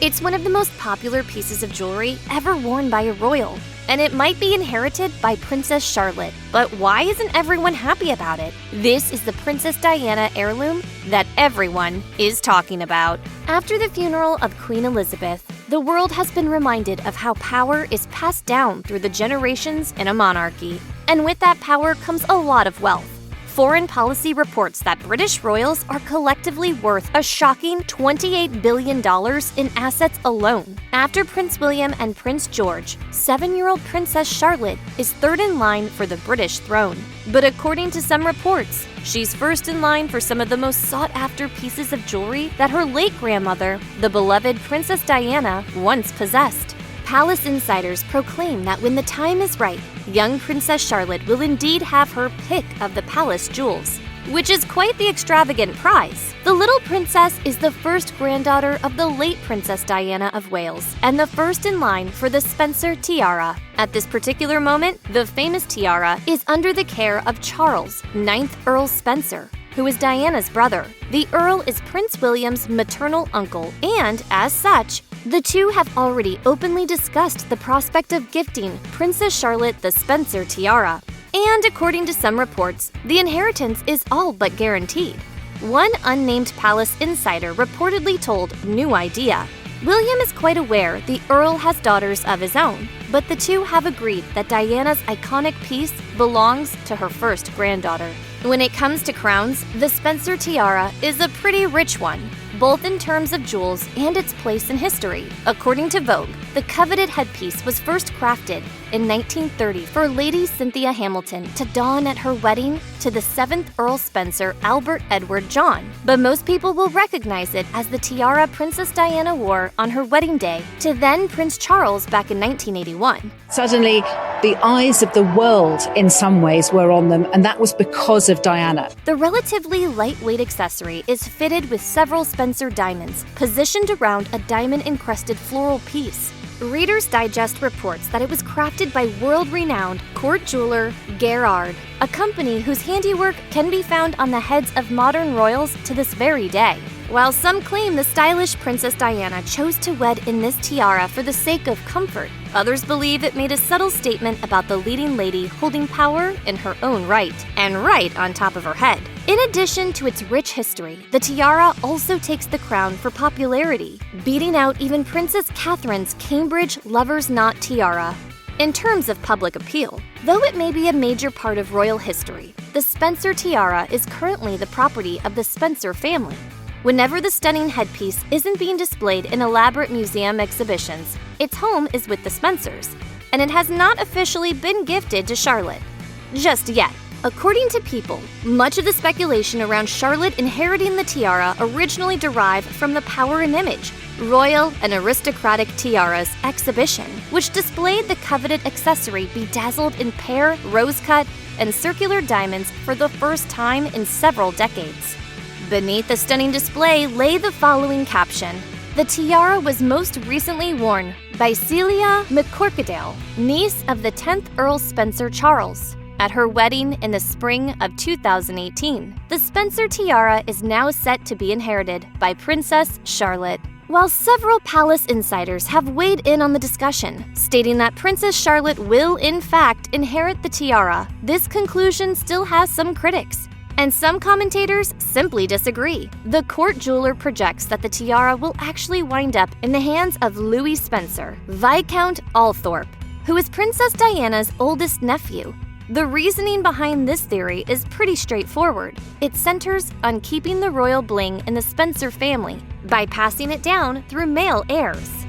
It's one of the most popular pieces of jewelry ever worn by a royal, and it might be inherited by Princess Charlotte. But why isn't everyone happy about it? This is the Princess Diana heirloom that everyone is talking about. After the funeral of Queen Elizabeth, the world has been reminded of how power is passed down through the generations in a monarchy. And with that power comes a lot of wealth. Foreign policy reports that British royals are collectively worth a shocking $28 billion in assets alone. After Prince William and Prince George, 7-year-old Princess Charlotte is third in line for the British throne. But according to some reports, she's first in line for some of the most sought-after pieces of jewelry that her late grandmother, the beloved Princess Diana, once possessed. Palace insiders proclaim that when the time is right, young Princess Charlotte will indeed have her pick of the palace jewels, which is quite the extravagant prize. The little princess is the first granddaughter of the late Princess Diana of Wales and the first in line for the Spencer Tiara. At this particular moment, the famous tiara is under the care of Charles, 9th Earl Spencer, who is Diana's brother. The Earl is Prince William's maternal uncle, and as such, the two have already openly discussed the prospect of gifting Princess Charlotte the Spencer Tiara. And according to some reports, the inheritance is all but guaranteed. One unnamed palace insider reportedly told New Idea, William is quite aware the Earl has daughters of his own, but the two have agreed that Diana's iconic piece belongs to her first granddaughter. When it comes to crowns, the Spencer Tiara is a pretty rich one, both in terms of jewels and its place in history. According to Vogue, the coveted headpiece was first crafted in 1930 for Lady Cynthia Hamilton to don at her wedding to the 7th Earl Spencer Albert Edward John. But most people will recognize it as the tiara Princess Diana wore on her wedding day to then Prince Charles back in 1981. Suddenly, the eyes of the world in some ways were on them, and that was because of Diana. The relatively lightweight accessory is fitted with several Spencer diamonds positioned around a diamond-encrusted floral piece. Reader's Digest reports that it was crafted by world-renowned court jeweler Gerard, a company whose handiwork can be found on the heads of modern royals to this very day. While some claim the stylish Princess Diana chose to wed in this tiara for the sake of comfort, others believe it made a subtle statement about the leading lady holding power in her own right, and right on top of her head. In addition to its rich history, the tiara also takes the crown for popularity, beating out even Princess Catherine's Cambridge Lover's Knot tiara. In terms of public appeal, though it may be a major part of royal history, the Spencer Tiara is currently the property of the Spencer family. Whenever the stunning headpiece isn't being displayed in elaborate museum exhibitions, its home is with the Spencers, and it has not officially been gifted to Charlotte. Just yet. According to People, much of the speculation around Charlotte inheriting the tiara originally derived from the Power and Image, Royal and Aristocratic Tiaras exhibition, which displayed the coveted accessory bedazzled in pear, rose-cut, and circular diamonds for the first time in several decades. Beneath the stunning display lay the following caption: "The tiara was most recently worn by Celia McCorquodale, niece of the 10th Earl Spencer Charles, at her wedding in the spring of 2018. The Spencer Tiara is now set to be inherited by Princess Charlotte." While several palace insiders have weighed in on the discussion, stating that Princess Charlotte will in fact inherit the tiara, this conclusion still has some critics. And some commentators simply disagree. The court jeweler projects that the tiara will actually wind up in the hands of Louis Spencer, Viscount Althorp, who is Princess Diana's oldest nephew. The reasoning behind this theory is pretty straightforward. It centers on keeping the royal bling in the Spencer family by passing it down through male heirs.